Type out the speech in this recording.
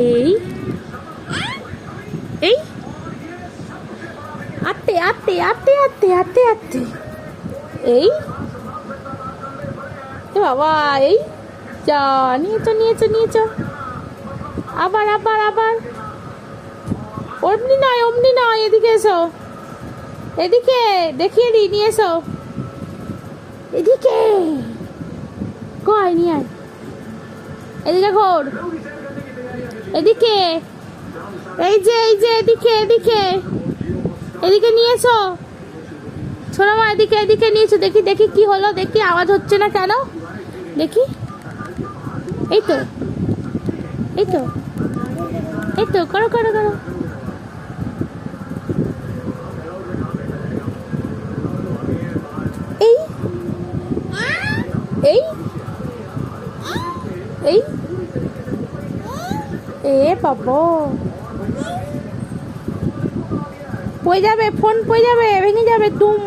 এই এই আটে আটে আটে আটে আটে আটে এই বাবা এই যা নিয়েছো নিয়েছো নিয়েছো আবার আবার আবার অমনি নয় এদিকে এসো এদিকে দেখিয়ে দিই নিয়ে এসো এদিকে কয় নিয়ে আয় এদিকে ঘোর এদিকে এই যে এদিকে এদিকে এদিকে নিয়ে এসো ছোড়া মা এদিকে এদিকে নিয়েছো দেখি দেখি কি হলো দেখি আওয়াজ হচ্ছে না কেন দেখি এই তো এই তো এই তো করো করো করো এই এই এই এ বাবা পড়ে যাবে ফোন পড়ে যাবে ভেঙে যাবে তুম